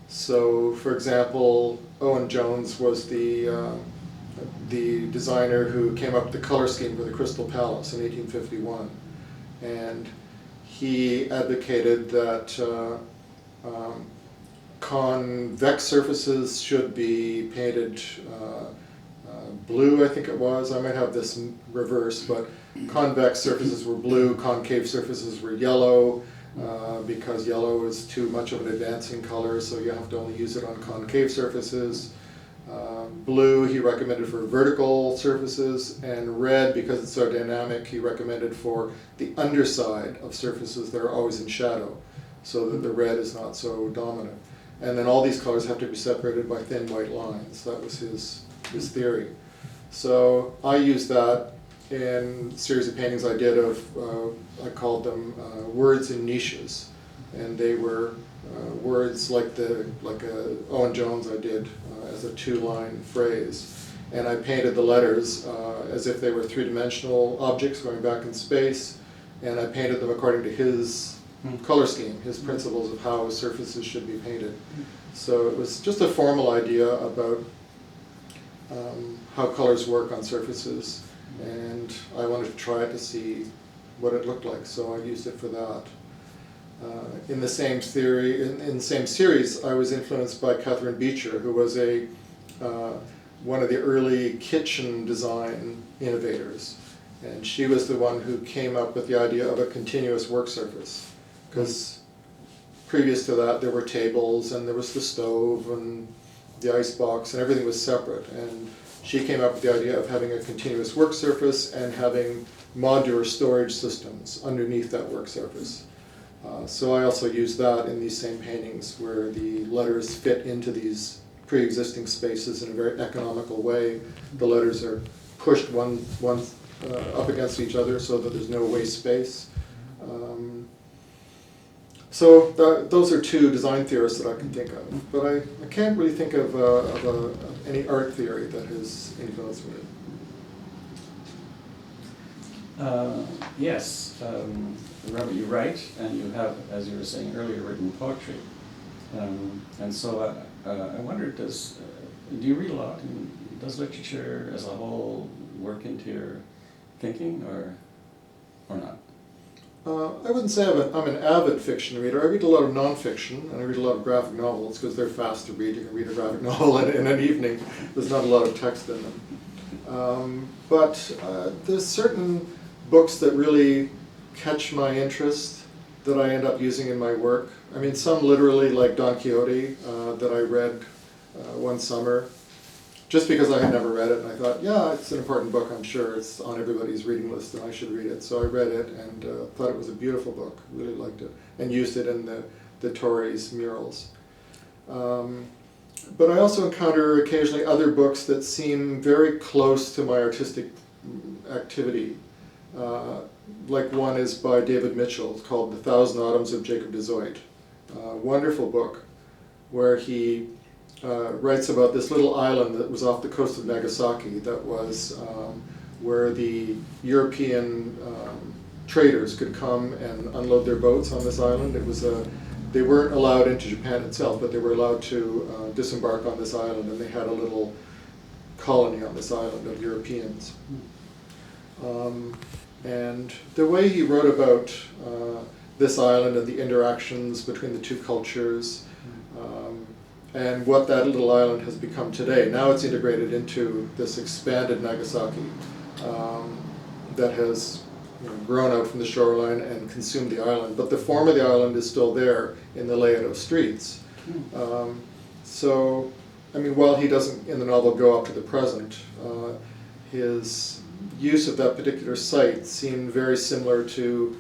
So, for example, Owen Jones was the designer who came up with the color scheme for the Crystal Palace in 1851. And he advocated that convex surfaces should be painted blue, I think it was. I might have this reversed, but convex surfaces were blue, concave surfaces were yellow, because yellow is too much of an advancing color, so you have to only use it on concave surfaces. Blue he recommended for vertical surfaces, and red, because it's so dynamic, he recommended for the underside of surfaces that are always in shadow, so that the red is not so dominant. And then all these colors have to be separated by thin white lines. That was his theory. So I used that in a series of paintings I did of, I called them words in niches. And they were words like Owen Jones I did as a two-line phrase. And I painted the letters as if they were three-dimensional objects going back in space. And I painted them according to his color scheme, his principles of how surfaces should be painted. So it was just a formal idea about how colors work on surfaces, and I wanted to try it to see what it looked like, so I used it for that. In the same theory, in the same series, I was influenced by Catherine Beecher, who was one of the early kitchen design innovators, and she was the one who came up with the idea of a continuous work surface, because previous to that there were tables and there was the stove and the icebox, and everything was separate. And she came up with the idea of having a continuous work surface and having modular storage systems underneath that work surface. So I also used that in these same paintings, where the letters fit into these pre-existing spaces in a very economical way. The letters are pushed one up against each other so that there's no waste space. So those are two design theorists that I can think of, but I can't really think of any art theory that has influenced me. Yes, Robert, you write, and you have, as you were saying earlier, written poetry. And so I wondered, do you read a lot? And does literature as a whole work into your thinking, or not? I wouldn't say I'm an avid fiction reader. I read a lot of nonfiction, and I read a lot of graphic novels, because they're fast to read. You can read a graphic novel in an evening. There's not a lot of text in them. But there's certain books that really catch my interest that I end up using in my work. I mean, some literally, like Don Quixote, that I read one summer, just because I had never read it, and I thought, yeah, it's an important book, I'm sure it's on everybody's reading list, and I should read it. So I read it, and thought it was a beautiful book, really liked it, and used it in the Tories murals. But I also encounter occasionally other books that seem very close to my artistic activity. Like one is by David Mitchell, it's called The Thousand Autumns of Jacob de Zoet. Wonderful book where he writes about this little island that was off the coast of Nagasaki that was where the European traders could come and unload their boats on this island. It was they weren't allowed into Japan itself, but they were allowed to disembark on this island, and they had a little colony on this island of Europeans. And the way he wrote about this island and the interactions between the two cultures, and what that little island has become today. Now it's integrated into this expanded Nagasaki that has grown out from the shoreline and consumed the island. But the form of the island is still there in the layout of streets. So, I mean, while he doesn't in the novel go up to the present, his use of that particular site seemed very similar to,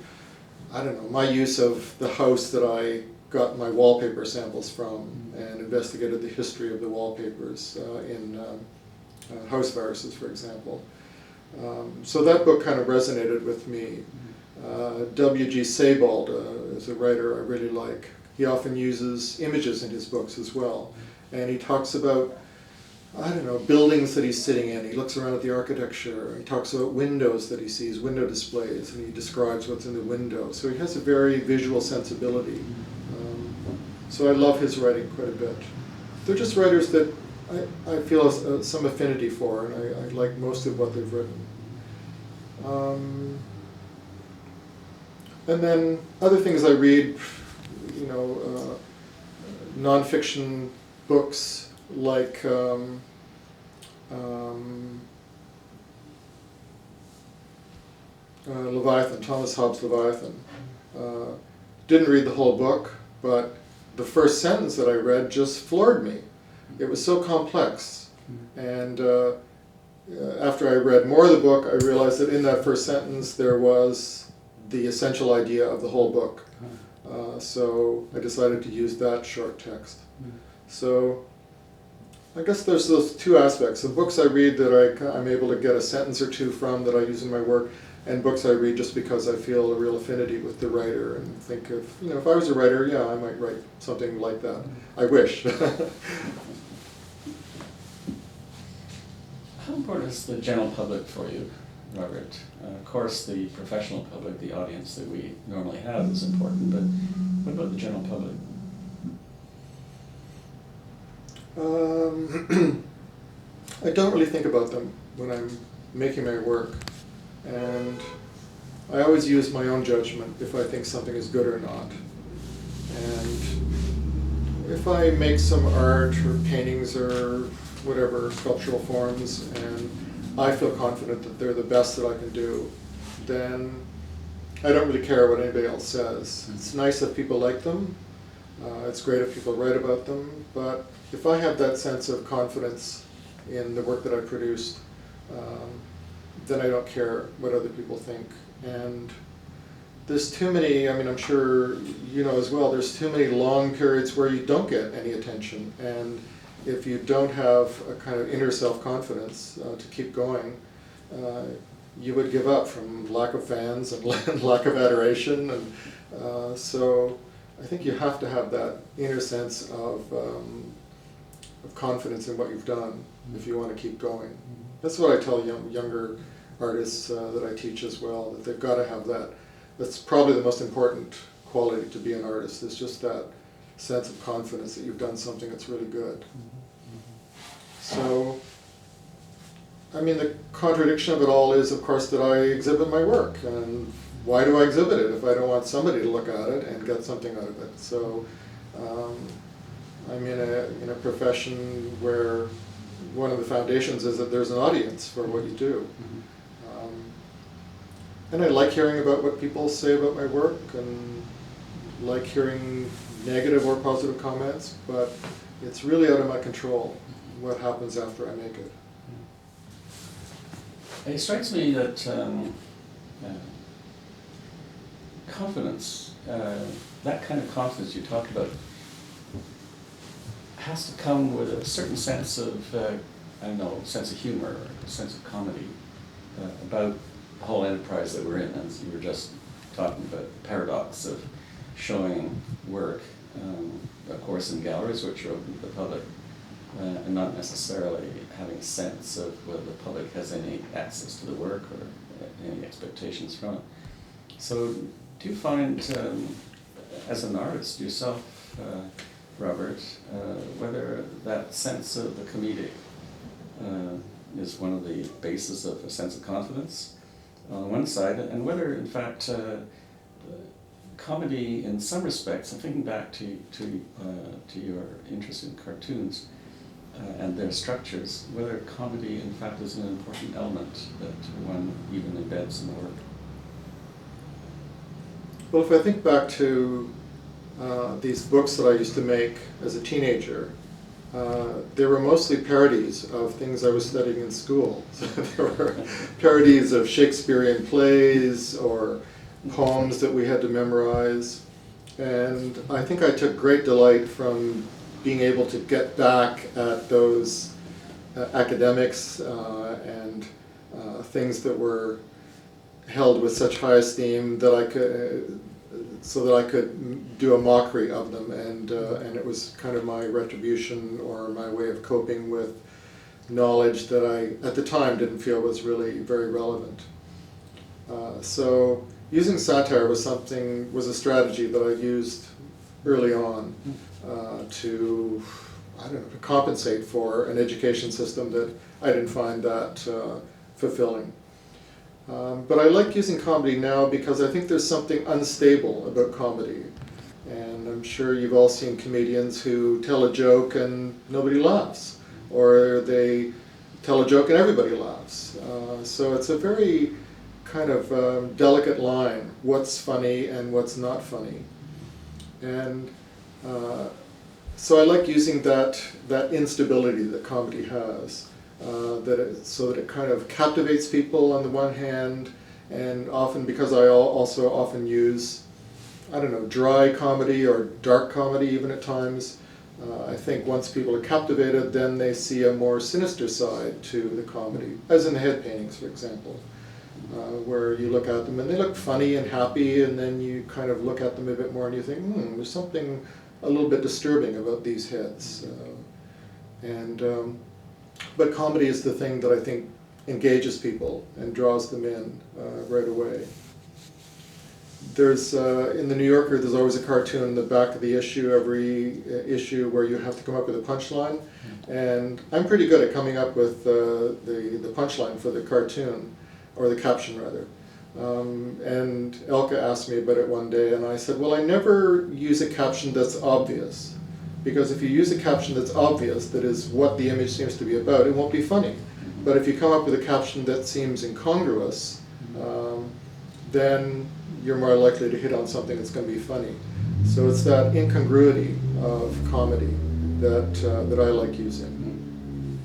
I don't know, my use of the house that I got my wallpaper samples from and investigated the history of the wallpapers in house viruses, for example. So that book kind of resonated with me. W.G. Sebald is a writer I really like. He often uses images in his books as well. And he talks about, I don't know, buildings that he's sitting in. He looks around at the architecture. He talks about windows that he sees, window displays, and he describes what's in the window. So he has a very visual sensibility. So I love his writing quite a bit. They're just writers that I feel some affinity for, and I like most of what they've written. And then other things I read, you know, nonfiction books like Leviathan, Thomas Hobbes' Leviathan. Didn't read the whole book, but the first sentence that I read just floored me. It was so complex. And after I read more of the book, I realized that in that first sentence there was the essential idea of the whole book. So I decided to use that short text. So I guess there's those two aspects. The books I read that I'm able to get a sentence or two from that I use in my work, and books I read just because I feel a real affinity with the writer and think of, you know, if I was a writer, yeah, I might write something like that. I wish. How important is the general public for you, Robert? Of course, the professional public, the audience that we normally have is important, but what about the general public? I don't really think about them when I'm making my work, and I always use my own judgment if I think something is good or not. And if I make some art or paintings or whatever, sculptural forms, and I feel confident that they're the best that I can do, then I don't really care what anybody else says. It's nice if people like them. It's great if people write about them, but if I have that sense of confidence in the work that I produced, then I don't care what other people think. And there's too many, I mean, I'm sure you know as well, there's too many long periods where you don't get any attention. And if you don't have a kind of inner self-confidence to keep going, you would give up from lack of fans and lack of adoration. And so I think you have to have that inner sense of confidence in what you've done if you want to keep going. That's what I tell younger artists that I teach as well, that they've got to have that. That's probably the most important quality to be an artist, is just that sense of confidence that you've done something that's really good. So, I mean, the contradiction of it all is, of course, that I exhibit my work. And why do I exhibit it if I don't want somebody to look at it and get something out of it? So, I'm in a profession where one of the foundations is that there's an audience for what you do. And I like hearing about what people say about my work, and like hearing negative or positive comments, but it's really out of my control what happens after I make it. It strikes me that confidence, that kind of confidence you talked about, has to come with a certain sense of, I don't know, sense of humor, or a sense of comedy. about the whole enterprise that we're in, as you were just talking about the paradox of showing work, of course in galleries which are open to the public, and not necessarily having a sense of whether the public has any access to the work or any expectations from it. So do you find, as an artist yourself, Robert, whether that sense of the comedic is one of the bases of a sense of confidence on one side, and whether in fact comedy in some respects, I'm thinking back to your interest in cartoons and their structures, whether comedy in fact is an important element that one even embeds in the work. Well, if I think back to these books that I used to make as a teenager, they were mostly parodies of things I was studying in school. So there were parodies of Shakespearean plays or poems that we had to memorize. And I think I took great delight from being able to get back at those academics and things that were held with such high esteem that I could, so that I could do a mockery of them, and it was kind of my retribution or my way of coping with knowledge that I at the time didn't feel was really very relevant. So using satire was a strategy that I used early on to, I don't know, to compensate for an education system that I didn't find that fulfilling. But I like using comedy now because I think there's something unstable about comedy. And I'm sure you've all seen comedians who tell a joke and nobody laughs, or they tell a joke and everybody laughs. So it's a very kind of delicate line, what's funny and what's not funny. And so I like using that instability that comedy has. So that it kind of captivates people on the one hand, and often, because I also often use, I don't know, dry comedy or dark comedy even at times, I think once people are captivated, then they see a more sinister side to the comedy, as in the head paintings, for example, where you look at them and they look funny and happy, and then you kind of look at them a bit more and you think, there's something a little bit disturbing about these heads. But comedy is the thing that I think engages people and draws them in right away. There's, in the New Yorker, there's always a cartoon in the back of the issue, every issue, where you have to come up with a punchline. And I'm pretty good at coming up with the punchline for the cartoon, or the caption rather. And Elke asked me about it one day, and I said, well, I never use a caption that's obvious. Because if you use a caption that's obvious, that is what the image seems to be about, it won't be funny. But if you come up with a caption that seems incongruous, then you're more likely to hit on something that's going to be funny. So it's that incongruity of comedy that I like using.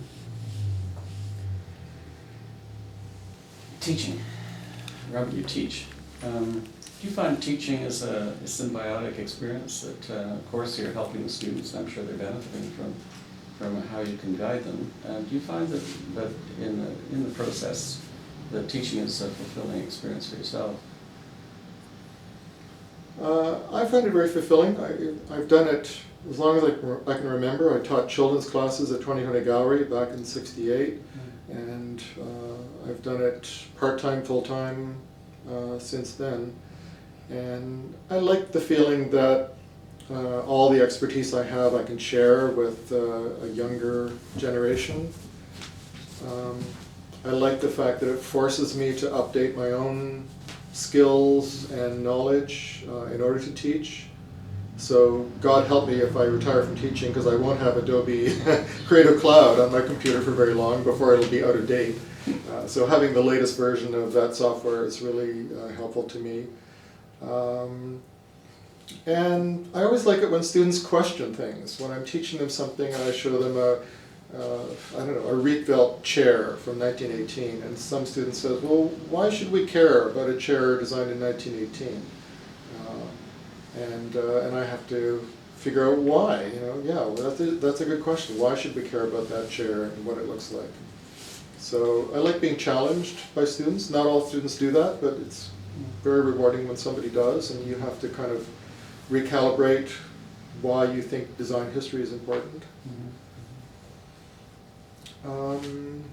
Teaching. Robert, you teach. Do you find teaching is a symbiotic experience that, of course, you're helping the students, and I'm sure they're benefiting from how you can guide them. Do you find that in the process, that teaching is a fulfilling experience for yourself? I find it very fulfilling. I've done it as long as I can remember. I taught children's classes at 2020 Gallery back in '68, and I've done it part-time, full-time since then. And I like the feeling that all the expertise I have I can share with a younger generation. I like the fact that it forces me to update my own skills and knowledge in order to teach. So God help me if I retire from teaching, because I won't have Adobe Creative Cloud on my computer for very long before it'll be out of date. So having the latest version of that software is really helpful to me. And I always like it when students question things. When I'm teaching them something and I show them a Rietveld chair from 1918, and some student says, well, why should we care about a chair designed in 1918? And I have to figure out why. Well, that's a good question. Why should we care about that chair and what it looks like? So I like being challenged by students. Not all students do that, but it's very rewarding when somebody does, and you have to kind of recalibrate why you think design history is important. And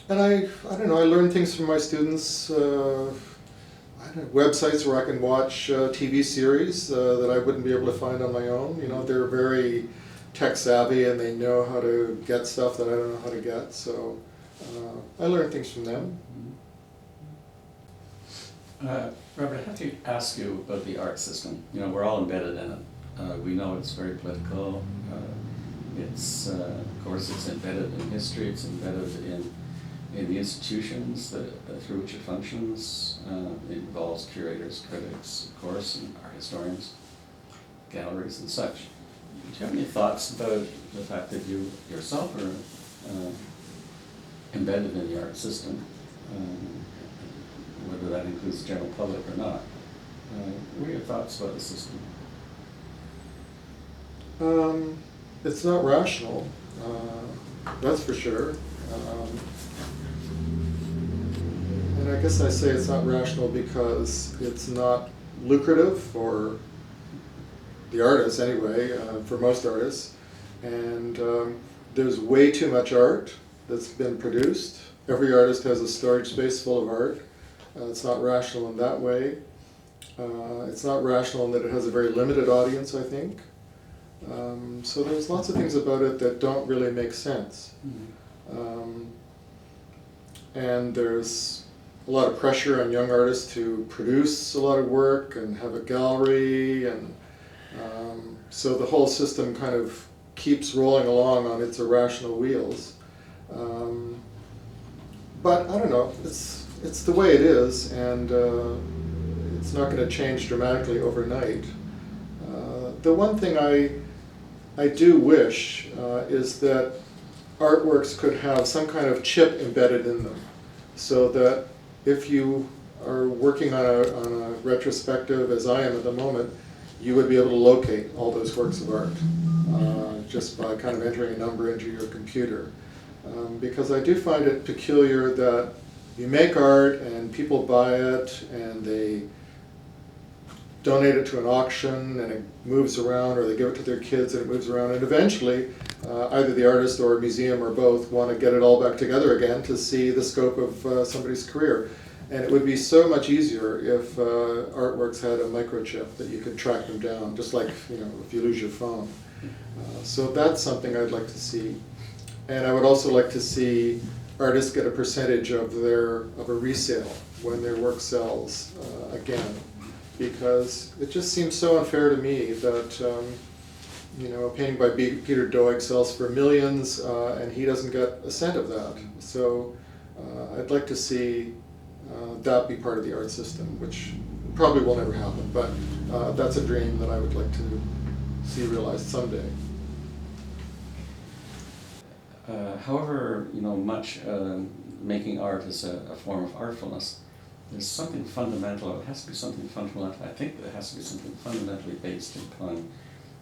I don't know, I learn things from my students, I don't know, websites where I can watch TV series that I wouldn't be able to find on my own. You know, they're very tech savvy and they know how to get stuff that I don't know how to get, so I learn things from them. Robert, I have to ask you about the art system. You know, we're all embedded in it. We know it's very political. Of course, it's embedded in history. It's embedded in the institutions through which it functions. It involves curators, critics, of course, and art historians, galleries, and such. Do you have any thoughts about the fact that you yourself are embedded in the art system? Whether that includes the general public or not. What are your thoughts about the system? It's not rational, that's for sure. And I guess I say it's not rational because it's not lucrative for the artists anyway, for most artists. And there's way too much art that's been produced. Every artist has a storage space full of art. It's not rational in that way. It's not rational in that it has a very limited audience, I think. So there's lots of things about it that don't really make sense. And there's a lot of pressure on young artists to produce a lot of work and have a gallery, and so the whole system kind of keeps rolling along on its irrational wheels. But I don't know, it's the way it is, and it's not going to change dramatically overnight. The one thing I do wish is that artworks could have some kind of chip embedded in them, so that if you are working on a retrospective, as I am at the moment, you would be able to locate all those works of art just by kind of entering a number into your computer. Because I do find it peculiar that you make art and people buy it and they donate it to an auction and it moves around, or they give it to their kids and it moves around, and eventually either the artist or a museum or both want to get it all back together again to see the scope of somebody's career. And it would be so much easier if artworks had a microchip that you could track them down, just like, you know, if you lose your phone. So that's something I'd like to see. And I would also like to see artists get a percentage of a resale when their work sells again, because it just seems so unfair to me that you know, a painting by Peter Doig sells for millions and he doesn't get a cent of that. So I'd like to see that be part of the art system, which probably will never happen, but that's a dream that I would like to see realized someday. However, you know, much making art is a form of artfulness. There's something fundamental. It has to be something fundamental. I think that it has to be something fundamentally based upon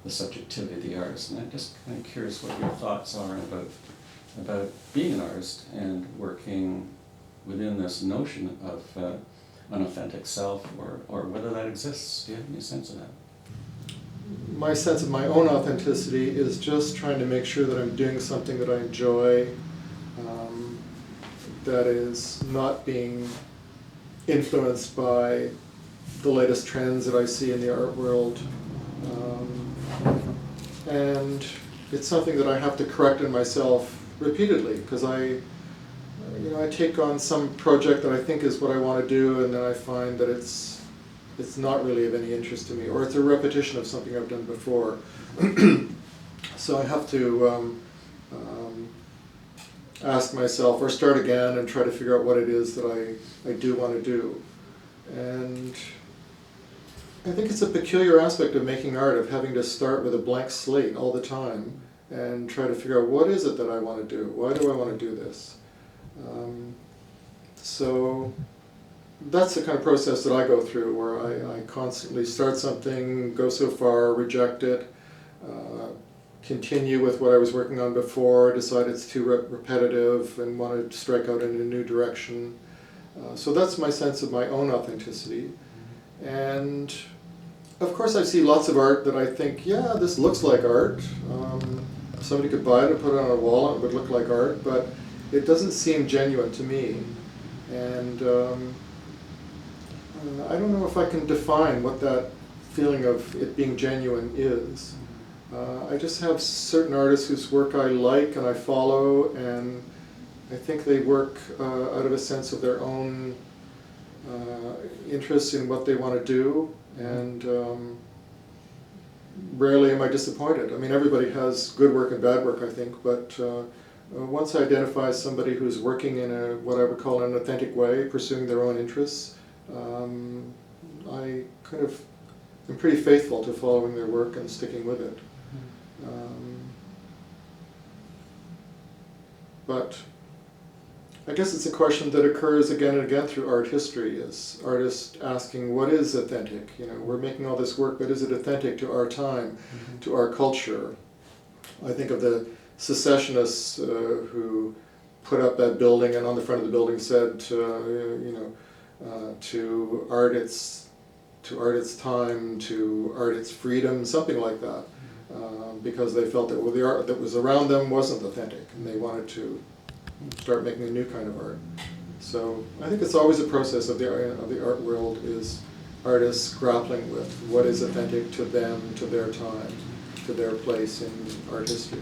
the subjectivity of the artist. And I'm just kind of curious what your thoughts are about being an artist and working within this notion of an authentic self, or whether that exists. Do you have any sense of that? My sense of my own authenticity is just trying to make sure that I'm doing something that I enjoy, that is not being influenced by the latest trends that I see in the art world. And it's something that I have to correct in myself repeatedly, because I take on some project that I think is what I want to do, and then I find that it's not really of any interest to me, or it's a repetition of something I've done before. So I have to ask myself, or start again and try to figure out what it is that I do want to do. And I think it's a peculiar aspect of making art, of having to start with a blank slate all the time and try to figure out what is it that I want to do? Why do I want to do this? So that's the kind of process that I go through, where I constantly start something, go so far, reject it, continue with what I was working on before, decide it's too repetitive and want to strike out in a new direction. So that's my sense of my own authenticity. And of course I see lots of art that I think, yeah, this looks like art. Somebody could buy it and put it on a wall and it would look like art, but it doesn't seem genuine to me. And I don't know if I can define what that feeling of it being genuine is. I just have certain artists whose work I like and I follow, and I think they work out of a sense of their own interest in what they want to do, and rarely am I disappointed. I mean, everybody has good work and bad work, I think, but once I identify somebody who's working in a what I would call an authentic way, pursuing their own interests, I kind of am pretty faithful to following their work and sticking with it. But I guess it's a question that occurs again and again through art history, is artists asking, what is authentic? You know, we're making all this work, but is it authentic to our time, to our culture? I think of the secessionists who put up that building and on the front of the building said, to art its time, to art its freedom, something like that, because they felt that the art that was around them wasn't authentic, and they wanted to start making a new kind of art. So I think it's always a process of the art world, is artists grappling with what is authentic to them, to their time, to their place in art history.